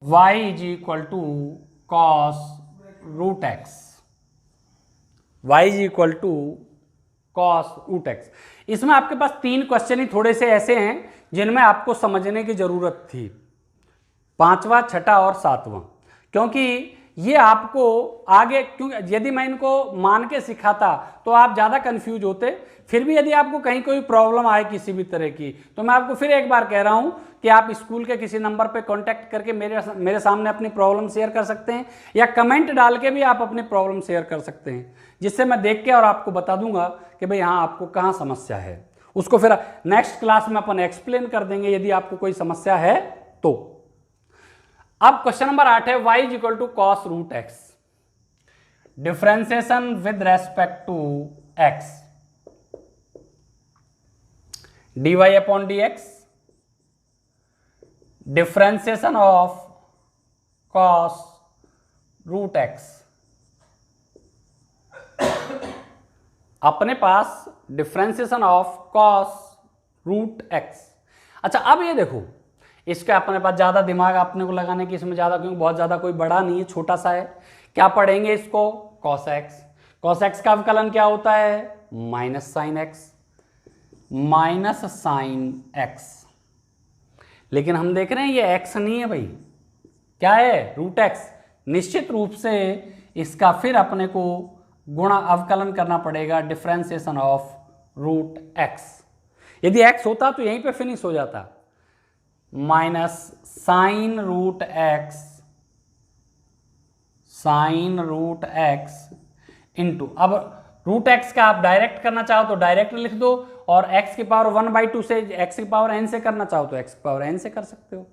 y is equal to cos root X, y is equal to cos root X. इसमें आपके पास 3 क्वेश्चन ही थोड़े से ऐसे हैं जिनमें आपको समझने की जरूरत थी, 5वां, 6ठा और 7वां, क्योंकि ये आपको आगे, क्योंकि यदि मैं इनको मान के सिखाता तो आप ज़्यादा कंफ्यूज होते। फिर भी यदि आपको कहीं कोई प्रॉब्लम आए किसी भी तरह की, तो मैं आपको फिर एक बार कह रहा हूँ कि आप स्कूल के किसी नंबर पे कांटेक्ट करके मेरे सामने अपनी प्रॉब्लम शेयर कर सकते हैं, या कमेंट डाल के भी आप अपनी प्रॉब्लम शेयर कर सकते हैं, जिससे मैं देख के और आपको बता दूंगा कि भाई हाँ आपको कहाँ समस्या है। उसको फिर नेक्स्ट क्लास में अपन एक्सप्लेन कर देंगे यदि आपको कोई समस्या है तो। अब क्वेश्चन नंबर 8 है y is equal to cos root x, differentiation with respect to x, dy upon dx, differentiation of cos root x. अपने पास differentiation of cos root x. अच्छा अब ये देखो, इसका अपने पास ज़्यादा दिमाग अपने को लगाने की इसमें ज़्यादा, क्योंकि बहुत ज़्यादा कोई बड़ा नहीं है, छोटा सा है। क्या पढ़ेंगे इसको, कॉस एक्स। कॉस एक्स का अवकलन क्या होता है, minus sine x, minus sine x. लेकिन हम देख रहे हैं ये एक्स नहीं है भाई, क्या है, रूट एक्स। निश्चित रूप से इसका फिर अपने को गुणा अवकलन करना पड़ेगा, डिफरेंशिएशन ऑफ रूट एक्स। यदि एक्स होता तो यहीं पे फिनिश हो जाता, minus sine root X, sine root X into, अब रूट एक्स का आप डायरेक्ट करना चाहो तो डायरेक्ट लिख दो, और x की पावर 1/2 से x की पावर n से करना चाहो तो x की पावर n से कर सकते हो।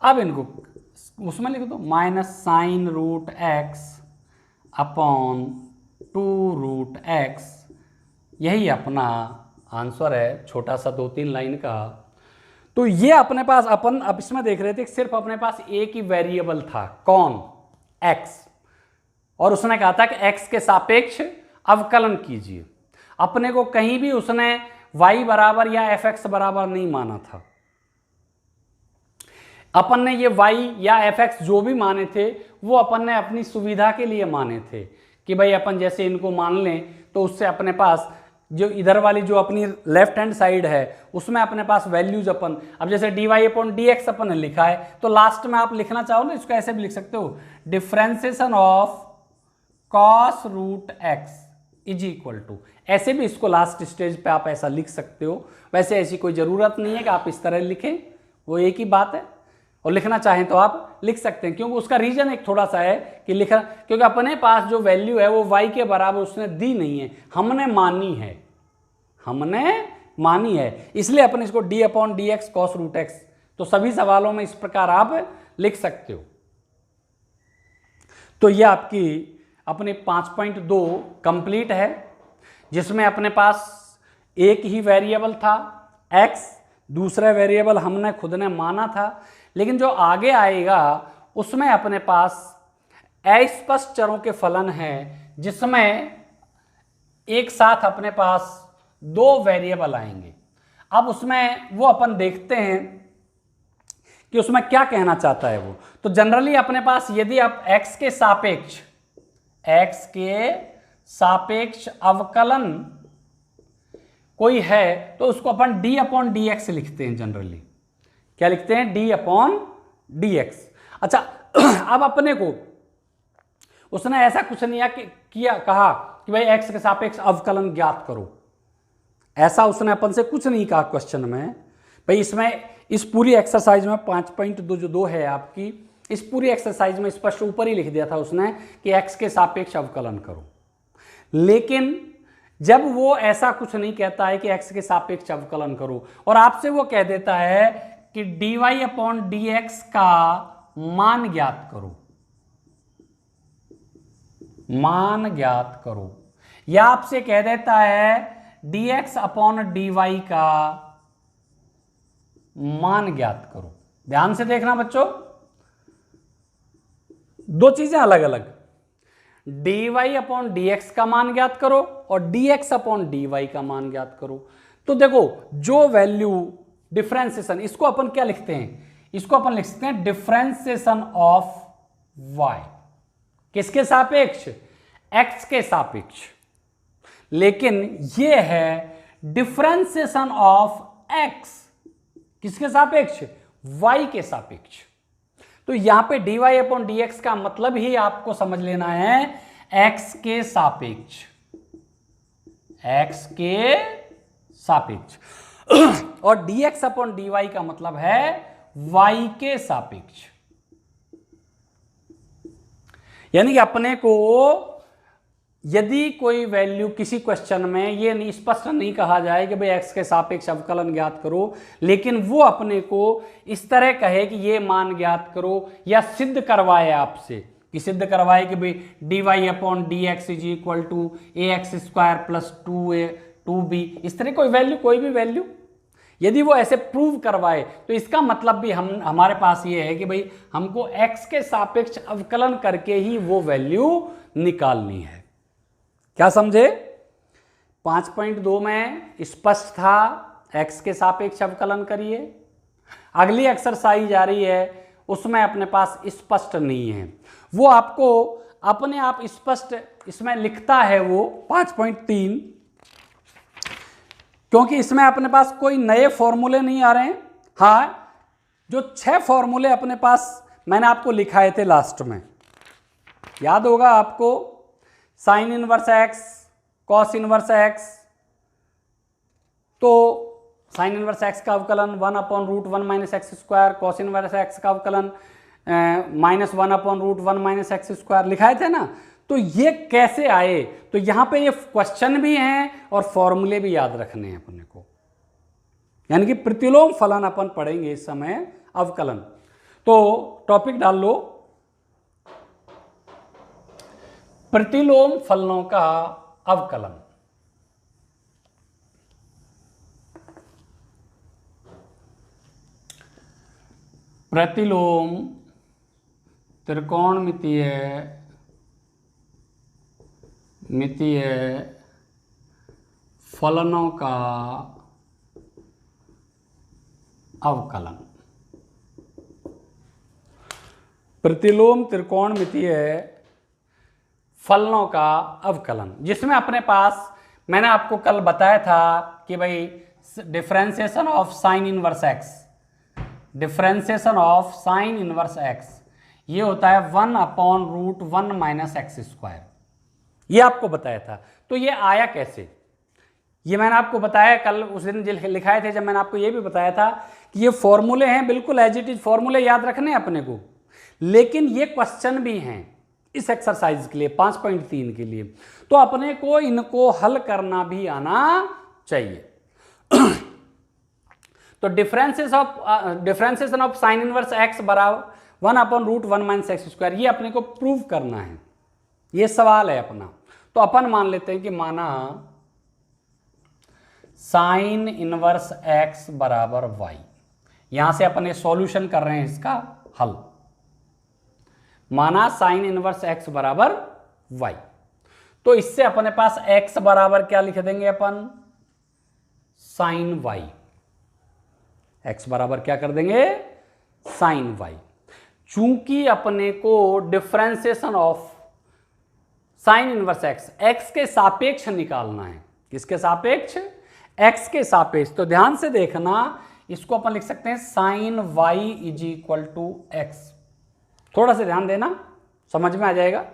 अब इनको उसमें लिख दो, minus sine root X upon 2√x। यही अपना आंसर है, छोटा सा 2-3 लाइन का। तो ये अपने पास अपन अब इसमें देख रहे थे सिर्फ अपने पास एक ही वेरिएबल था, कौन, x, और उसने कहा था कि x के सापेक्ष अवकलन कीजिए। अपने को कहीं भी उसने y बराबर या fx बराबर नहीं माना था। अपन ने ये y या fx जो भी माने थे वो अपन ने अपनी सुविधा के लिए माने थे, कि भाई अपन जैसे इनको मान लें तो उससे अपने पास जो इधर वाली जो अपनी लेफ्ट हैंड साइड है उसमें अपने पास वैल्यूज अपन, अब जैसे dy अपॉन dx अपन ने लिखा है तो लास्ट में आप लिखना चाहो ना इसको ऐसे भी लिख सकते हो, differentiation of cos root X is equal to, ऐसे भी इसको लास्ट स्टेज पे आप ऐसा लिख सकते हो। वैसे ऐसी कोई ज़रूरत नहीं है कि आप इस तरह लिखें, वो एक ही बात है, और लिखना चाहें तो आप लिख सकते हैं, क्योंकि उसका रीजन एक थोड़ा सा है कि लिखना, क्योंकि अपने पास जो वैल्यू है वो y के बराबर उसने दी नहीं है, हमने मानी है, हमने मानी है, इसलिए अपन इसको d upon D X cos root X, तो सभी सवालों में इस प्रकार आप लिख सकते हो। तो ये आपकी अपने 5.2 कंप्लीट है, जिसमें अपने पास एक ही वेरिएबल था x, दूसरा वेरिएबल हमने खुद ने माना था, लेकिन जो आगे आएगा उसमें अपने पास अस्पष्ट चरों के फलन हैं, जिसमें एक साथ अपने पास 2 वेरिएबल आएंगे। अब उसमें वो अपन देखते हैं कि उसमें क्या कहना चाहता है वो। तो जनरली अपने पास यदि आप x के सापेक्ष अवकलन कोई है तो उसको अपन डी अपॉन डी एक्स लिखते हैं जनरली। क्या लिखते हैं? D upon D x. अच्छा अब अपने को उसने ऐसा कुछ नहीं कहा कि भाई एक्स के सापेक्ष अवकलन ज्ञात करो, ऐसा उसने अपन से कुछ नहीं कहा क्वेश्चन में। भाई इसमें इस पूरी एक्सरसाइज में 5.2 है आपकी, इस पूरी एक्सरसाइज में स्पष्ट ऊपर ही लिख दिया था उसने कि एक्स के सापेक्ष अवकलन करो। लेकिन जब वो ऐसा कुछ नहीं कहता है कि एक्स के सापेक्ष अवकलन करो और आपसे वो कह देता है कि dy अपॉन डी एक्स का मान ज्ञात करो, मान ज्ञात करो, या आपसे कह देता है dx अपॉन dy का मान ज्ञात करो। ध्यान से देखना बच्चों, दो चीजें अलग अलग, dy अपॉन dx का मान ज्ञात करो और dx अपॉन dy का मान ज्ञात करो। तो देखो जो वैल्यू डिफरेंशिएशन, इसको अपन क्या लिखते हैं? इसको अपन लिख सकते हैं डिफरेंशिएशन ऑफ y, किसके सापेक्ष? x के सापेक्ष। लेकिन ये है डिफरेंशिएशन ऑफ x किसके सापेक्ष? y के सापेक्ष। तो यहां पे dy अपॉन dx का मतलब ही आपको समझ लेना है x के सापेक्ष, x के सापेक्ष, और dx अपॉन dy का मतलब है y के सापेक्ष। यानी कि अपने को यदि कोई वैल्यू किसी क्वेश्चन में ये नहीं स्पष्ट नहीं कहा जाए कि भाई एक्स के सापेक्ष अवकलन ज्ञात करो, लेकिन वो अपने को इस तरह कहे कि ये मान ज्ञात करो, या सिद्ध करवाए आपसे कि सिद्ध करवाए कि भाई D Y upon D x is equal to A X square plus 2b, इस तरह कोई भी वैल्यू यदि वो ऐसे प्रूव करवाए तो इसका मतलब भी हमारे पास ये है कि भाई हमको x के सापेक्ष अवकलन करके ही वो वैल्यू निकालनी है। क्या समझे? 5.2 में स्पष्ट था x के सापेक्ष अवकलन करिए। अगली एक्सरसाइज आ रही है उसमें अपने पास स्पष्ट नहीं है, वो आपको अपने आप स्पष्ट इसमें लिखता है वो 5.3, क्योंकि इसमें अपने पास कोई नए फॉर्मूले नहीं आ रहे हैं। हाँ, जो 6 फॉर्मूले अपने पास मैंने आपको लिखाए थे लास्ट में, याद होगा आपको, sign inverse x, cos inverse x, तो साइन इनवर्स एक्स का अवकलन 1/√1 minus x square, cos inverse x का अवकलन -1/√1 माइनस एक्स स्क्वायर लिखाए थे ना। तो ये कैसे आए? तो यहां पे ये क्वेश्चन भी हैं और फॉर्मूले भी याद रखने हैं अपने को, यानी कि प्रतिलोम फलन अपन पढ़ेंगे इस समय अवकलन। तो टॉपिक डाल लो, प्रतिलोम फलनों का अवकलन। प्रतिलोम त्रिकोणमितीय फलनों का अवकलन। प्रतिलोम त्रिकोणमितीय फलनों का अवकलन, जिसमें अपने पास मैंने आपको कल बताया था कि भाई differentiation of sine inverse x, differentiation of sine inverse x ये होता है 1/√1 माइनस एक्स स्क्वायर, ये आपको बताया था। तो ये आया कैसे? ये मैंने आपको बताया कल, उस दिन लिखाए थे जब मैंने आपको ये भी बताया था कि ये फॉर्मूले हैं, बिल्कुल एज इट इज फॉर्मूले याद रखने हैं अपने को, लेकिन ये क्वेश्चन भी हैं इस एक्सरसाइज के लिए 5.3 के लिए, तो अपने को इनको हल करना भी आना चाहिए। तो differentiation of sine inverse x बराबर 1/√1 माइनस एक्स स्क्वायर, ये अपने को प्रूव करना है, ये सवाल है अपना। तो अपन मान लेते हैं कि माना साइन इनवर्स एक्स बराबर वाई, यहां से अपन ये सॉल्यूशन कर रहे हैं इसका हल, माना साइन इनवर्स एक्स बराबर वाई, तो इससे अपने पास एक्स बराबर क्या लिख देंगे अपन? Sign Y. एक्स बराबर क्या कर देंगे? Sine Y. चूंकि अपने को differentiation of sine inverse X, X के सापेक्ष निकालना है। किसके सापेक्ष? एक्स के सापेक्ष। तो ध्यान से देखना, इसको अपन लिख सकते हैं sine Y is equal to X. थोड़ा सा ध्यान देना, समझ में आ जाएगा।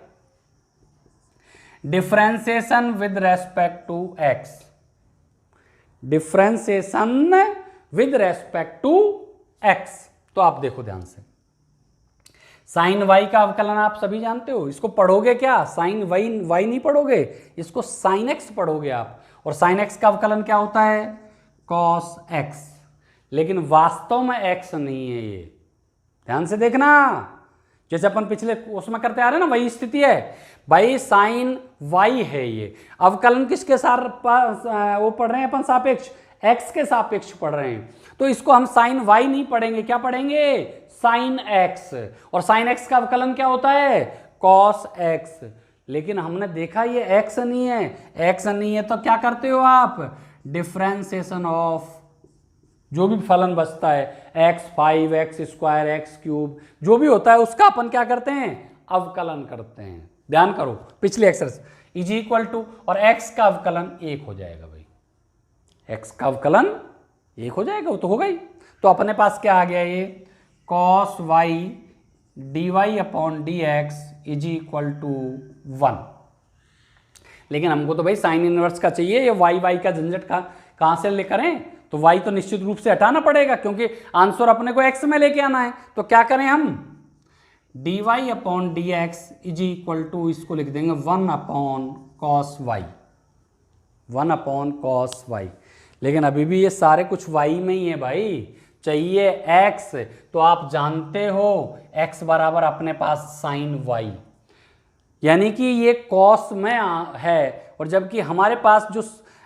Differentiation with respect to X, differentiation with respect to x. तो आप देखो ध्यान से, साइन वाई का अवकलन आप सभी जानते हो। इसको पढ़ोगे क्या? साइन वाई, वाई नहीं पढ़ोगे, इसको साइन एक्स पढ़ोगे आप। और साइन एक्स का अवकलन क्या होता है? Cos x. लेकिन वास्तव में एक्स नहीं है ये, ध्यान से देखना। जैसे अपन पिछले उसमें करते आ रहे हैं ना, वही स्थिति है भाई। साइन वाई है ये, अवकलन किसके साथ वो पढ़ रहे हैं अपन? सापेक्ष, एक्स के सापेक्ष पढ़ रहे हैं। तो इसको हम साइन वाई नहीं पढ़ेंगे, क्या पढ़ेंगे? Sine x. और साइन एक्स का अवकलन क्या होता है? Cos x. लेकिन हमने देखा ये एक्स नहीं है, एक्स नहीं है तो क्या करते हो आप? डिफरेंशिएशन ऑफ जो भी फलन बचता है, x5, x square, x cube, जो भी होता है उसका अपन क्या करते हैं? अवकलन करते हैं। ध्यान करो, पिछले एक्सरसाइज इज इक्वल टू, और x का अवकलन 1 हो जाएगा भाई। x का अवकलन 1 हो जाएगा, वो तो हो गई। तो अपने पास क्या आ गया ये? cos y dy upon D x is equal to 1। लेकिन हमको तो भाई साइन इनवर्स का चाहिए, ये y का झंझट कहाँ से ले करें? तो y तो निश्चित रूप से हटाना पड़ेगा, क्योंकि आंसर अपने को x में लेके आना है। तो क्या करें हम? dy upon D x is equal to, इसको लिख देंगे 1 upon cos Y, 1 upon cos Y. लेकिन अभी भी ये सारे कुछ y में ही है भाई, चाहिए x। तो आप जानते हो x बराबर अपने पास साइन y, यानी कि ये कॉस में है, और जबकि हमारे पास जो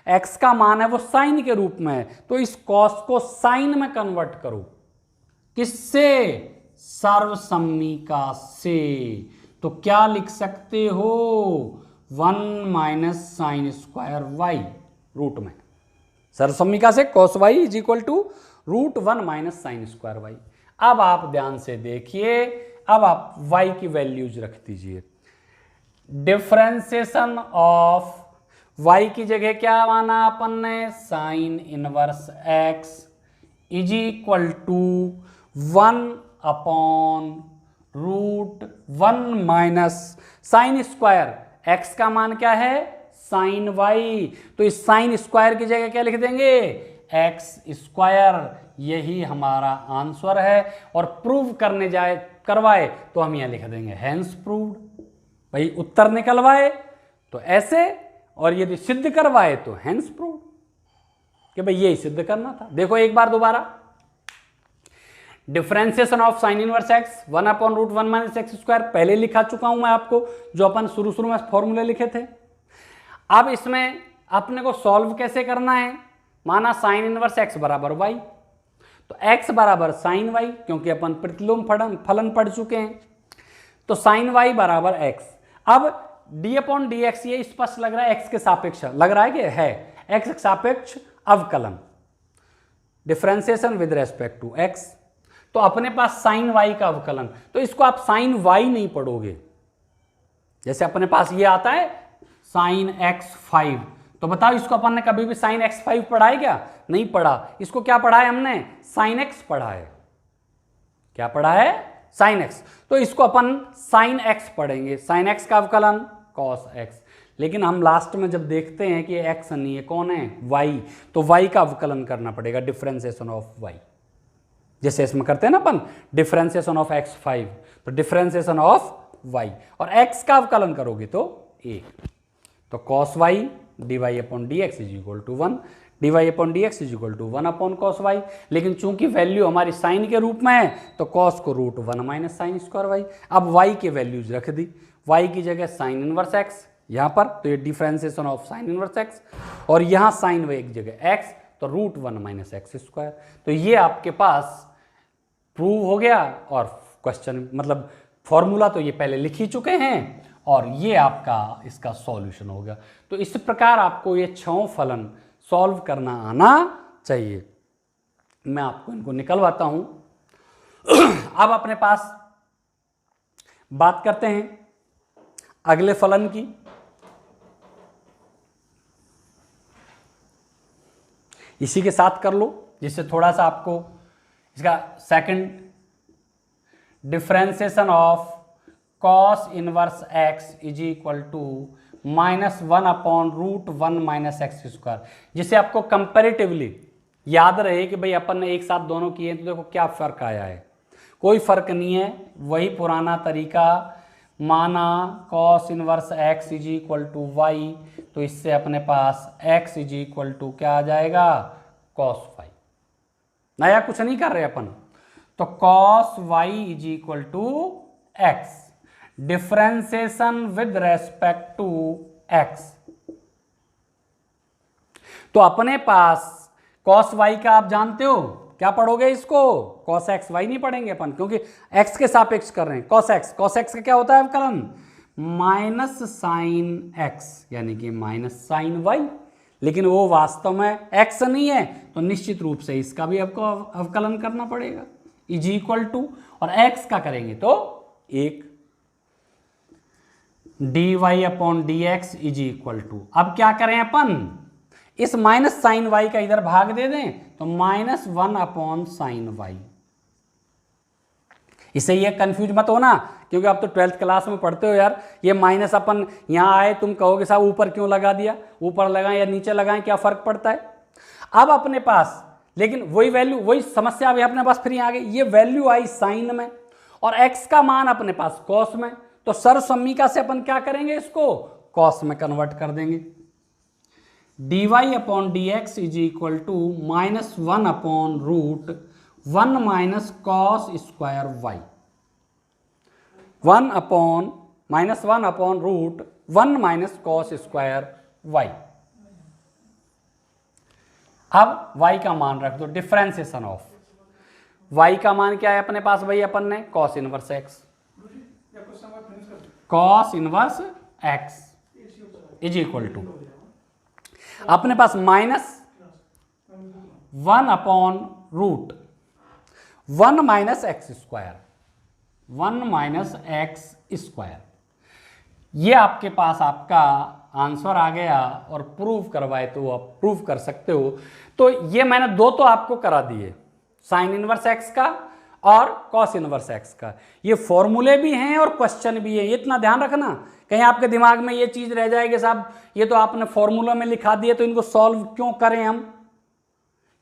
x का मान है वो साइन के रूप में है। तो इस कॉस को साइन में कन्वर्ट करो, किससे? सर्वसम्मिका से। तो क्या लिख सकते हो? 1 minus sine square Y root में, सर्वसम्मिका से cos y इज इक्वल टू root 1 minus sine square Y. अब आप ध्यान से देखिए, अब आप y की वैल्यूज रख दीजिए। डिफरेंशिएशन ऑफ y की जगह क्या माना अपन ने? Sine inverse x is equal to 1 upon root 1 minus sine square, x का मान क्या है? Sine y। तो इस साइन स्क्वायर की जगह क्या लिख देंगे? x square. यही हमारा आंसर है। और प्रूव करने करवाए तो हम यहां लिख देंगे हैंस प्रूव्ड। भाई उत्तर निकलवाए तो ऐसे, और यदि सिद्ध करवाए तो हैंस प्रूव्ड, कि भाई यही सिद्ध करना था। देखो एक बार दोबारा, differentiation of sine inverse x 1 upon root 1 minus x square पहले लिखा चुका हूं मैं आपको, जो अपन शुरू में फॉर्मूले लिखे थे। अब इसमें अपने को सॉल्व कैसे करना है? माना साइन इनवर्स एक्स बराबर वाई, तो एक्स बराबर साइन वाई, क्योंकि अपन प्रतिलोम फलन पढ़ चुके हैं। तो साइन वाई बराबर एक्स। अब डी अपॉन डी एक्स, ये स्पष्ट लग रहा है एक्स के सापेक्ष लग रहा है कि है, एक्स के सापेक्ष अवकलन, differentiation with respect to x. तो अपने पास साइन वाई का अवकलन, तो इसको आप साइन वाई नहीं पढ़ोगे। जैसे अपने पास ये आता है साइन एक्स 5, तो बताओ इसको अपन ने कभी भी साइन एक्स 5 पढ़ा है क्या? नहीं पढ़ा। इसको क्या पढ़ा है हमने? साइन एक्स पढ़ा है। क्या पढ़ा है? Sine x. तो इसको अपन साइन एक्स पढ़ेंगे, साइन एक्स का अवकलन कॉस एक्स। लेकिन हम लास्ट में जब देखते हैं कि एक्स नहीं है, कौन है? वाई, तो वाई का अवकलन करना पड़ेगा, डिफरेंशिएशन ऑफ वाई। जैसे इसमें करते हैं ना अपन डिफरेंशिएशन ऑफ एक्स 5, तो डिफरेंशिएशन ऑफ वाई, और एक्स का अवकलन करोगे तो 1। तो cos y d Y upon D x is equal to 1, d Y upon D x is equal to 1 upon cos Y. लेकिन चूंकि वैल्यू हमारी साइन के रूप में है, तो कॉस को root 1 minus sine square Y. अब वाई के वैल्यूज रख दी, वाई की जगह साइन इनवर्स एक्स यहाँ पर, तो ये differentiation of sine inverse x, और यहाँ साइन वाई की जगह एक्स, तो रूट 1 माइनस एक्स स्क्वायर। तो ये आपके पास प्रूव हो गया, और क्वेश्चन मतलब फॉर्मूला तो ये पहले लिख ही चुके हैं, और ये आपका इसका सॉल्यूशन हो गया। तो इस प्रकार आपको ये 6 फलन सॉल्व करना आना चाहिए। मैं आपको इनको निकलवाता हूं। अब अपने पास बात करते हैं अगले फलन की। इसी के साथ कर लो जिससे थोड़ा सा आपको इसका second differentiation of cos inverse x is equal to -1/√1 - x², जिसे आपको कंपैरेटिवली याद रहे कि भाई अपन ने एक साथ दोनों किए तो देखो क्या फर्क आया है। कोई फर्क नहीं है, वही पुराना तरीका माना cos inverse x is equal to y, तो इससे अपने पास x इज इक्वल टू क्या आ जाएगा cos y। नया कुछ नहीं कर रहे अपन, तो cos y is equal to x, differentiation with respect to x। तो अपने पास cos y का आप जानते हो क्या पढ़ोगे, इसको cos x y नहीं पढ़ेंगे अपन, क्योंकि x के सापेक्ष कर रहे हैं। cos x का क्या होता है अवकलन, माइनस साइन x, यानी कि माइनस साइन y, लेकिन वो वास्तव में x नहीं है, तो निश्चित रूप से इसका भी आपको अवकलन करना पड़ेगा इज इक्वल टू, और x का करेंगे तो 1 dy/dx इज इक्वल टू, अब क्या करें अपन, इस माइनस साइन y का इधर भाग दे दें तो -1/sin y। इससे ये कंफ्यूज मत होना, क्योंकि आप तो 12th क्लास में पढ़ते हो यार, ये माइनस अपन यहाँ आए तुम कहोगे साहब ऊपर क्यों लगा दिया, ऊपर लगाएं या नीचे लगाएं क्या फर्क पड़ता है। अब अपने पास लेकिन वही वैल्यू, वही समस्या अभी अपने पास फिर आ गई, ये वैल्यू आई साइन में और x का मान अपने पास कॉस में, तो सर्वसम्मिका से अपन क्या करेंगे, इसको कॉस में कन्वर्ट कर देंगे। dy/dx is equal to -1/√1 - cos² y, -1/√1 - cos² y। अब y का मान रख दो, डिफरेंशिएशन ऑफ y का मान क्या है अपने पास भाई, अपन ने cos inverse x, cos inverse x is equal to अपने पास -1/√1 - x², ये आपके पास आपका आंसर आ गया, और प्रूव करवाए तो आप प्रूव कर सकते हो। तो ये मैंने दो तो आपको करा दिए, साइन इनवर्स x का और कॉस इनवर्स x का, ये फॉर्मूले भी हैं और क्वेश्चन भी है, ये इतना ध्यान रखना, कहीं आपके दिमाग में ये चीज रह जाएगी साहब ये तो आपने फॉर्मूला में लिखा दिए तो इनको सॉल्व क्यों करें हम,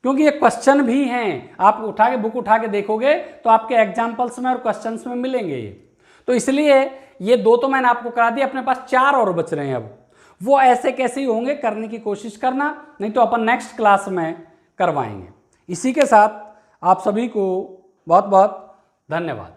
क्योंकि ये क्वेश्चन भी हैं, आप उठा के बुक उठा के देखोगे तो आपके एग्जाम्पल्स में और क्वेश्चंस में मिलेंगे ये। तो इसलिए ये दो तो मैंने आपको करा दिया, अपने पास 4 और बच रहे हैं, अब वो ऐसे कैसे ही होंगे करने की कोशिश करना, नहीं तो अपन नेक्स्ट क्लास में करवाएंगे। इसी के साथ आप सभी को बहुत बहुत धन्यवाद।